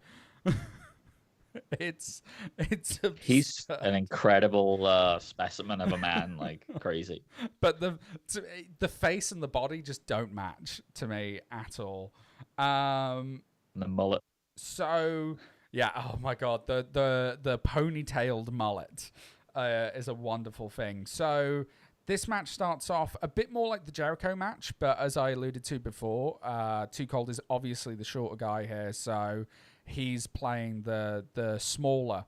It's absurd. He's an incredible specimen of a man, like crazy. But the face and the body just don't match to me at all. The mullet. So yeah, oh my god, the ponytailed mullet is a wonderful thing. So this match starts off a bit more like the Jericho match, but as I alluded to before, Too Cold is obviously the shorter guy here, so he's playing the smaller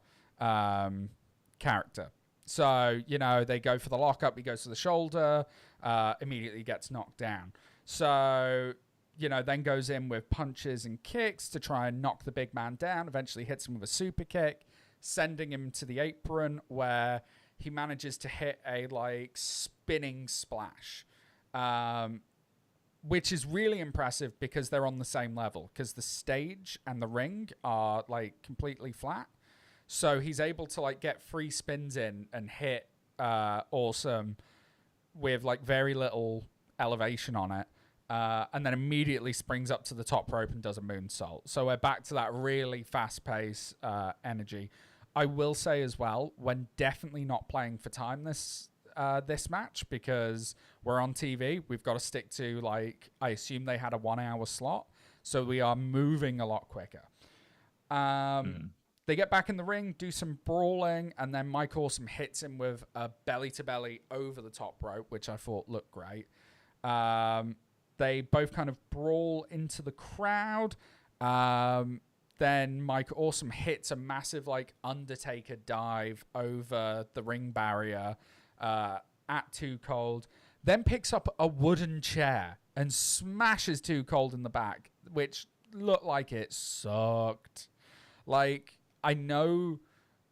character. So, they go for the lockup, he goes to the shoulder, immediately gets knocked down. So, then goes in with punches and kicks to try and knock the big man down, eventually hits him with a super kick, sending him to the apron where he manages to hit a spinning splash, which is really impressive because they're on the same level, because the stage and the ring are completely flat. So he's able to get free spins in and hit Awesome with very little elevation on it. and then immediately springs up to the top rope and does a moonsault. So we're back to that really fast-paced energy. I will say as well, when definitely not playing for time this match, because we're on TV, we've got to stick to, like, I assume they had a 1 hour slot, so we are moving a lot quicker. They get back in the ring, do some brawling, and then Mike Awesome hits him with a belly-to-belly over the top rope, which I thought looked great. They both kind of brawl into the crowd. Then Mike Awesome hits a massive, like, Undertaker dive over the ring barrier at Too Cold. Then picks up a wooden chair and smashes Too Cold in the back, which looked like it sucked. Like, I know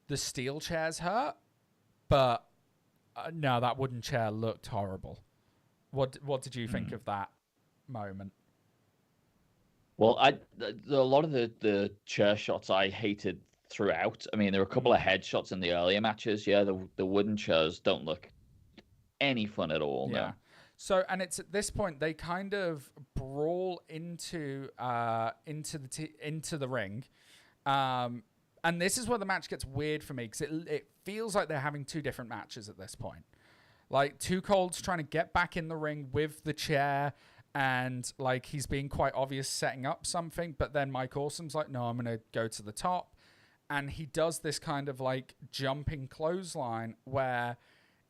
the steel chairs hurt, but no, that wooden chair looked horrible. What did you think of that moment? Well, a lot of the chair shots I hated throughout. I mean, there were a couple of headshots in the earlier matches. Yeah, the wooden chairs don't look any fun at all. Yeah. No. So, and it's at this point they kind of brawl into the ring. And this is where the match gets weird for me, because it feels like they're having two different matches at this point. Like, Too Cold's trying to get back in the ring with the chair, and, like, he's being quite obvious setting up something, but then Mike Awesome's like, no, I'm going to go to the top. And he does this kind of, like, jumping clothesline where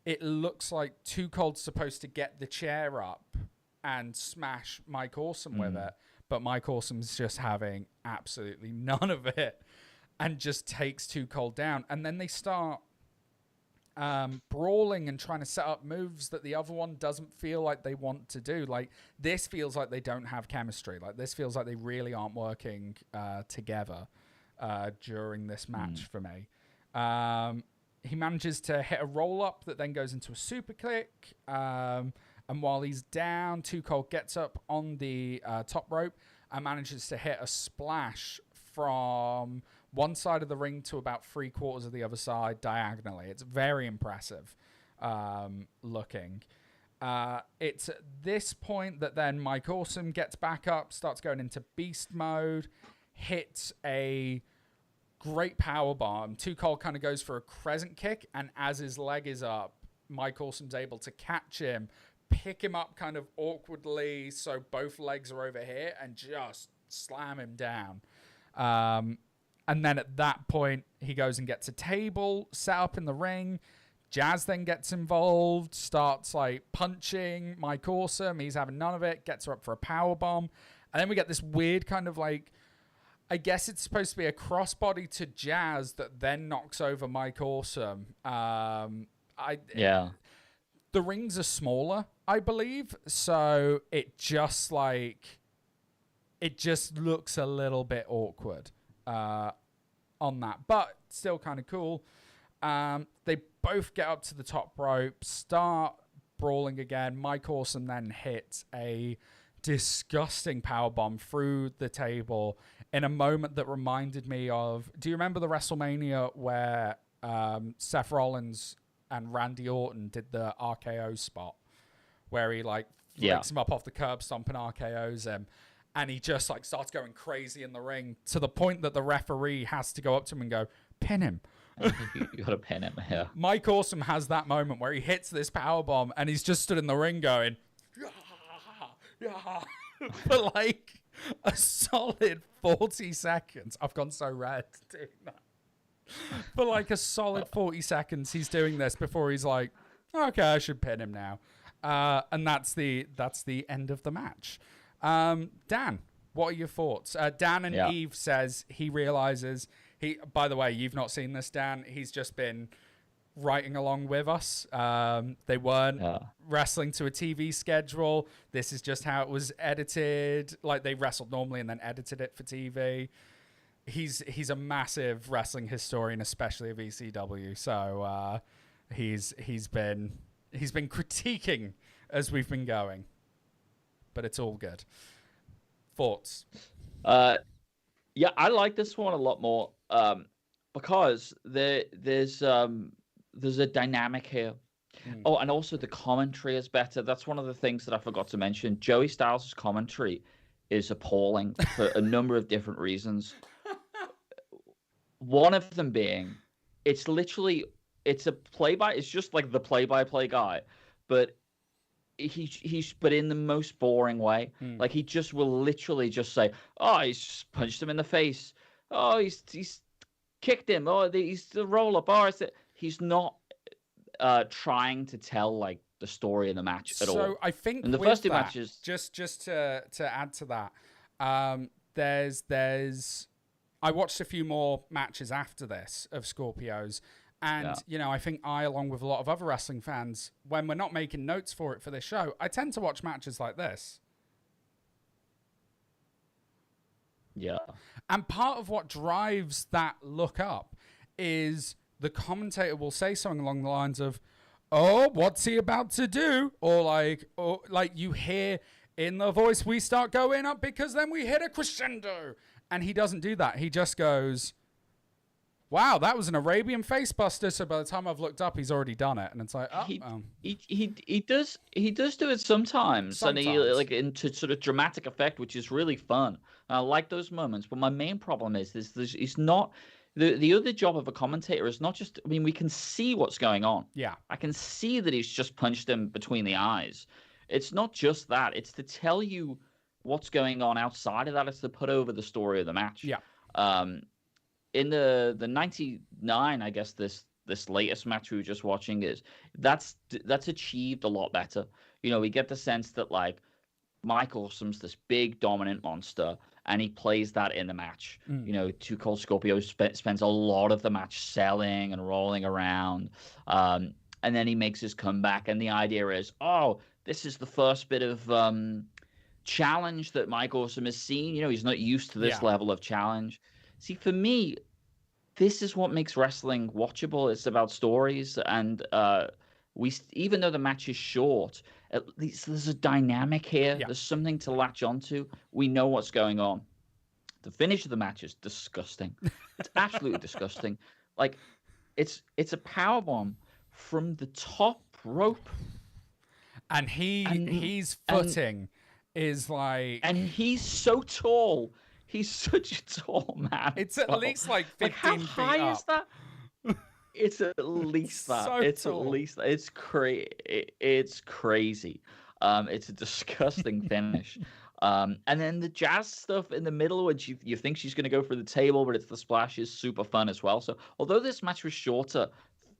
it looks like Too Cold's supposed to get the chair up and smash Mike Awesome with it, but Mike Awesome's just having absolutely none of it and just takes Too Cold down. And then they start brawling and trying to set up moves that the other one doesn't feel like they want to do. Like, this feels like they don't have chemistry. Like, this feels like they really aren't working together during this match for me. He manages to hit a roll-up that then goes into a super kick. And while he's down, Too Cold gets up on the top rope and manages to hit a splash from one side of the ring to about 3/4 of the other side diagonally. It's very impressive looking. It's at this point that then Mike Awesome gets back up, starts going into beast mode, hits a great power bomb. Too Cold kind of goes for a crescent kick, and as his leg is up, Mike Awesome's able to catch him, pick him up kind of awkwardly so both legs are over here, and just slam him down. And then at that point, he goes and gets a table set up in the ring. Jazz then gets involved, starts, like, punching Mike Awesome. He's having none of it, gets her up for a power bomb. And then we get this weird kind of, like, I guess it's supposed to be a crossbody to Jazz that then knocks over Mike Awesome. Yeah. The rings are smaller, I believe, so it just looks a little bit awkward on that, but still kind of cool. They both get up to the top rope, start brawling again. Mike Awesome then hits a disgusting powerbomb through the table in a moment that reminded me of, do you remember the WrestleMania where Seth Rollins and Randy Orton did the RKO spot where he, like, flicks him up off the curb stomp and RKOs him, and he just, like, starts going crazy in the ring to the point that the referee has to go up to him and go, pin him. You gotta pin him, yeah. Mike Awesome has that moment where he hits this powerbomb and he's just stood in the ring going, for like a solid 40 seconds. I've gone so red doing that. For like a solid 40 seconds, he's doing this before he's like, okay, I should pin him now. And that's the end of the match. Dan, what are your thoughts? Dan and Eve says he realizes by the way, you've not seen this, Dan. He's just been writing along with us. They weren't wrestling to a TV schedule. This is just how it was edited. Like, they wrestled normally and then edited it for TV. He's a massive wrestling historian, especially of ECW. So he's been critiquing as we've been going, but it's all good. Thoughts? Yeah, I like this one a lot more because there's a dynamic here Mm. Oh, and also the commentary is better. That's one of the things that I forgot to mention. Joey Styles' commentary is appalling for a number of different reasons. One of them being, it's literally it's just like the play-by-play guy, but he's but in the most boring way. Mm. Like he just will literally just say, "Oh, he's just punched him in the face. Oh, he's kicked him. Oh, he's the roll up. Oh, he's not trying to tell like the story of the match at So all. I think In the first with two that, matches, just to add to that, there's I watched a few more matches after this of Scorpios. And, yeah, I think along with a lot of other wrestling fans, when we're not making notes for it for this show, I tend to watch matches like this. yeah, And part of what drives that look up is the commentator will say something along the lines of, "Oh, what's he about to do?" Or like you hear in the voice, "We start going up because then we hit a crescendo." And he doesn't do that. He just goes, "Wow, that was an Arabian facebuster." So by the time I've looked up, he's already done it, and it's like, oh, he he does do it sometimes, and he sometimes, like into sort of dramatic effect, which is really fun. And I like those moments. But my main problem is this: he's not the other job of a commentator is not just. I mean, we can see what's going on. yeah, I can see that he's just punched him between the eyes. It's not just that; it's to tell you what's going on outside of that. It's to put over the story of the match. yeah, Um, in the 99, I guess this latest match we were just watching is that's achieved a lot better. We get the sense that like Mike Awesome's this big dominant monster, and he plays that in the match. mm, Too Cold Scorpio spends a lot of the match selling and rolling around, and then he makes his comeback, and the idea is, oh, this is the first bit of challenge that Mike Awesome has seen. He's not used to this yeah, level of challenge. See, for me, this is what makes wrestling watchable. It's about stories, and even though the match is short, at least there's a dynamic here. yeah. There's something to latch onto. We know what's going on. The finish of the match is disgusting. It's absolutely disgusting. Like it's a power bomb from the top rope, And and his and footing is like, and he's so tall. He's such a tall man it's as at well. least like Like, how 15 feet high is up. that? It's at It's least that. so It's at tall. least that. It's crazy. It's a disgusting finish. And then the jazz stuff in the middle, which you think she's going to go for the table, but it's the splash is super fun as well. So although this match was shorter,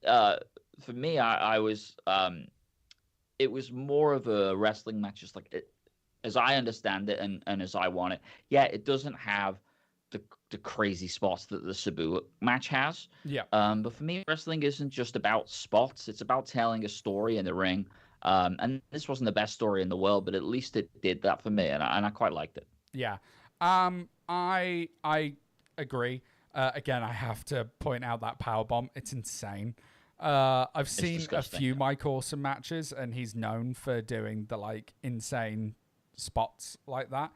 uh, for me, I was it was more of a wrestling match, just like as I understand it and as I want it. Yeah, it doesn't have the crazy spots that the Sabu match has. Yeah. But for me, wrestling isn't just about spots; it's about telling a story in the ring. And this wasn't the best story in the world, but at least it did that for me, and I quite liked it. Yeah. I agree. Again, I have to point out that power bomb. It's insane. I've It's seen a disgusting. few Mike Awesome matches, and he's known for doing the like insane spots like that.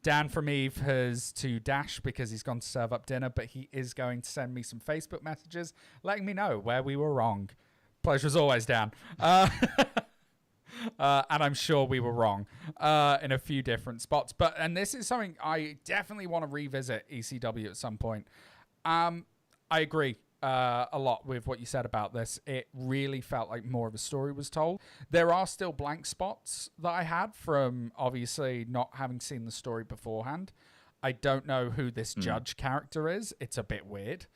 Dan from Eve has to dash because he's gone to serve up dinner, but he is going to send me some Facebook messages letting me know where we were wrong. Pleasure as always, Dan. And I'm sure we were wrong in a few different spots. And this is something I definitely want to revisit ECW at some point. I agree a lot with what you said about this. It really felt like more of a story was told. There are still blank spots that I had from obviously not having seen the story beforehand. I don't know who this judge character is. It's a bit weird.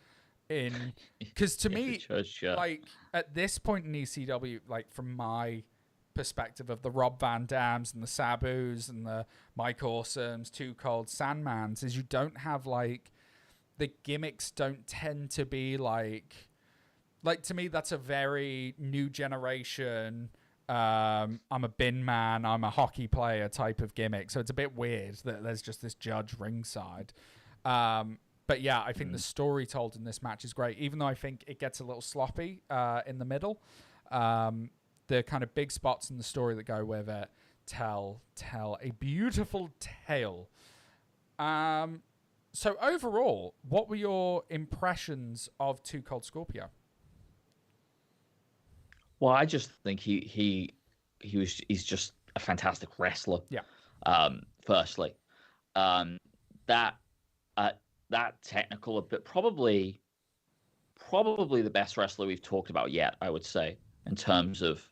Because to Yeah, the me, judge, like at this point in ECW, like from my perspective of the Rob Van Dams and the Sabus and the Mike Awesomes, Too Cold, Sandmans, is you don't have like the gimmicks don't tend to be like to me that's a very new generation. I'm a bin man, I'm a hockey player type of gimmick. So it's a bit weird that there's just this judge ringside. But yeah, I think the story told in this match is great, even though I think it gets a little sloppy in the middle. The kind of big spots in the story that go with it tell a beautiful tale. So overall, what were your impressions of Too Cold Scorpio? Well, I just think he's just a fantastic wrestler. Yeah. Firstly, um, that uh, that technical, but probably the best wrestler we've talked about yet, I would say, in terms of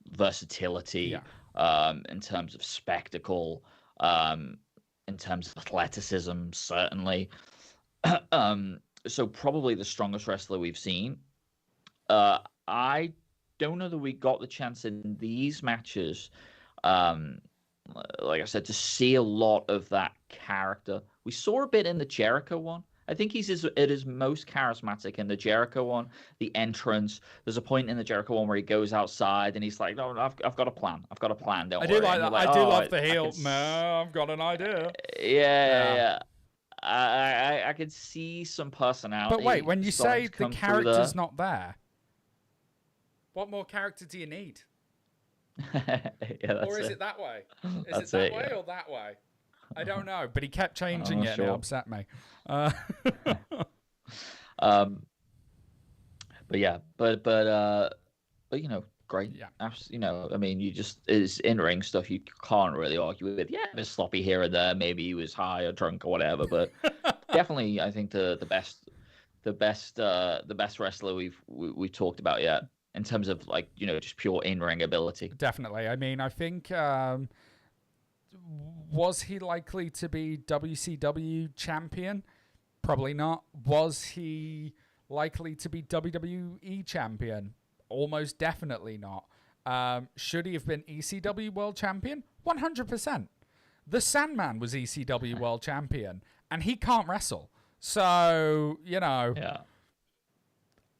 Yeah. versatility, in terms of spectacle, in terms of athleticism, certainly. So probably the strongest wrestler we've seen. I don't know that we got the chance in these matches, um, like I said, to see a lot of that character. We saw a bit in the Jericho one. I think at his most charismatic in the Jericho one. The entrance. There's a point in the Jericho one where he goes outside and he's like, "No, I've got a plan. I've got a plan. Don't I do worry." like And you're that. like, I do "Oh, love the I can." heel. No, I've got an idea. Yeah, Yeah. yeah. I could see some But wait, personality when you starting say to the come through character's there. not there, what more character do you need? Yeah, that's Or is it. it that way? Is it That's that it. way Yeah, or that way? I don't know, but he kept I'm changing not it and it sure. upset me. Uh, Um, but yeah, but great. yeah, I mean, you just it's in ring stuff you can't really argue with. Yeah, it's sloppy here and there. Maybe he was high or drunk or whatever, but definitely, I think the best wrestler we've talked about yet in terms of like just pure in ring ability. definitely. I mean, I think was he likely to be WCW champion? Probably not. Was he likely to be WWE champion? Almost definitely not. Should he have been ECW world champion? 100%. The Sandman was ECW world champion, and he can't wrestle. So, Yeah.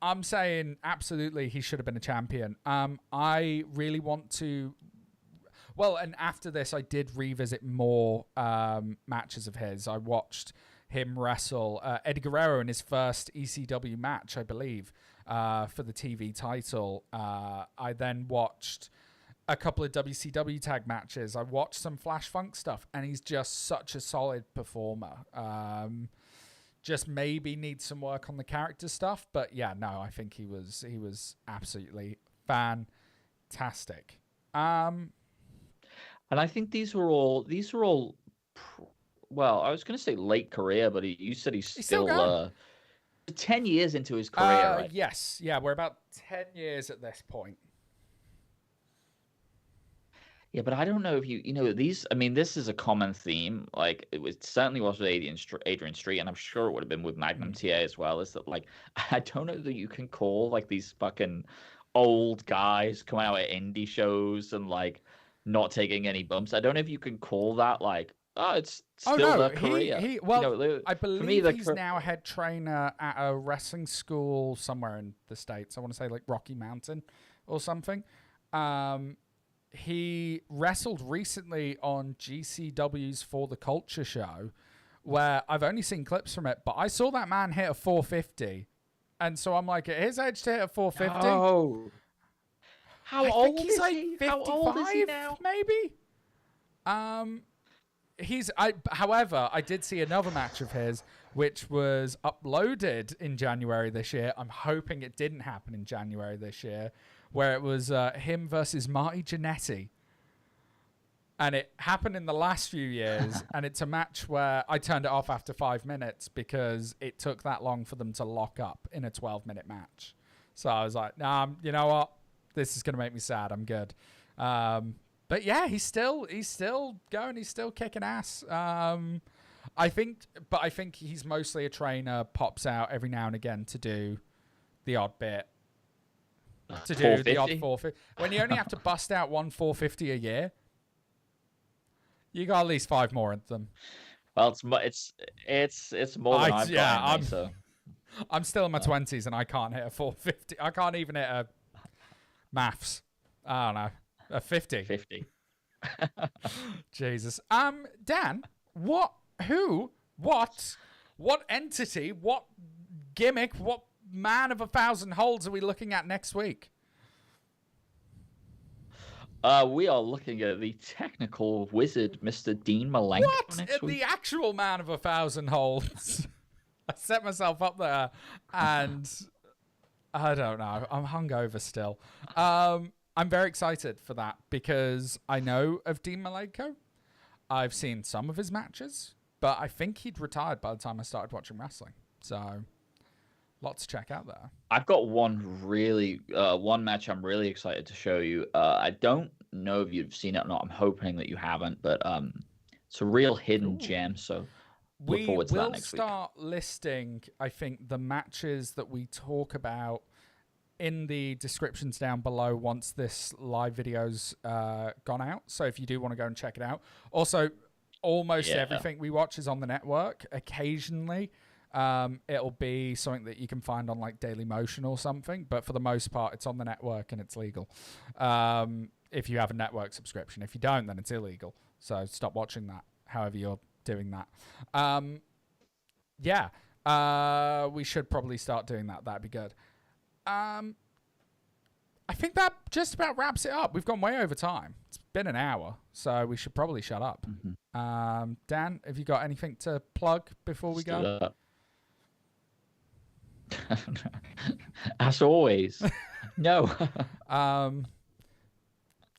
I'm saying absolutely he should have been a champion. I really want to. Well, and after this, I did revisit more matches of his. I watched him wrestle Eddie Guerrero in his first ECW match, I believe, for the TV title. I then watched a couple of WCW tag matches. I watched some Flash Funk stuff, and he's just such a solid performer. Just maybe needs some work on the character stuff, but yeah, no, I think he was absolutely fantastic. And I think these were all well, I was going to say late career, but you said he's He's still going. 10 years into his career, right? Yes, yeah, we're about 10 years at this point. Yeah, but I don't know if these. I mean, this is a common theme. Like certainly was with Adrian Street, and I'm sure it would have been with Magnum TA as well. Is that like I don't know that you can call like these fucking old guys coming out at indie shows and like not taking any bumps. I don't know if you can call that like it's still their career. I For me, believe he's now a head trainer at a wrestling school somewhere in the States. I want to say like Rocky Mountain or something. He wrestled recently on GCW's For the Culture show, where I've only seen clips from it, but I saw that man hit a 450. And so I'm like, at his age to hit a 450? Oh, how I old think he's is like he? 55, How old is he now? maybe? However, I did see another match of his, which was uploaded in January this year. I'm hoping it didn't happen in January this year, where it was him versus Marty Jannetty. And it happened in the last few years, and it's a match where I turned it off after 5 minutes because it took that long for them to lock up in a 12-minute match. So I was like, nah, you know what? This is going to make me sad. I'm good. But yeah, he's still going. He's still kicking ass. I think he's mostly a trainer, pops out every now and again to do the odd bit. To do the odd 450. When you only have to bust out one 450 a year, you got at least 5 more of them. Well, it's more than I've got. So I'm still in my 20s and I can't hit a 450. I can't even hit a maths. I don't know. A 50. 50. Jesus. Dan, what entity, what gimmick, what man of 1,000 holds are we looking at next week? We are looking at the technical wizard, Mr. Dean Malenko. What? The actual man of 1,000 holds. I set myself up there, and I don't know. I'm hungover still. I'm very excited for that because I know of Dean Malenko. I've seen some of his matches, but I think he'd retired by the time I started watching wrestling. So, lots to check out there. I've got one match I'm really excited to show you. I don't know if you've seen it or not. I'm hoping that you haven't, but it's a real hidden gem. So look We forward to that will next week. start listing, I think, the matches that we talk about in the descriptions down below once this live video's gone out. So if you do want to go and check it out. Also, almost everything we watch is on the network. Occasionally, it'll be something that you can find on like Daily Motion or something. But for the most part, it's on the network and it's legal. If you have a network subscription. If you don't, then it's illegal. So stop watching that, however you're doing that. We should probably start doing that. That'd be good. I think that just about wraps it up. We've gone way over time. It's been an hour, so we should probably shut up. Mm-hmm. Dan, have you got anything to plug before we go? As always. No.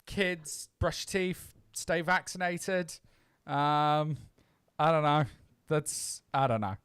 Kids, brush your teeth, stay vaccinated. I don't know. I don't know.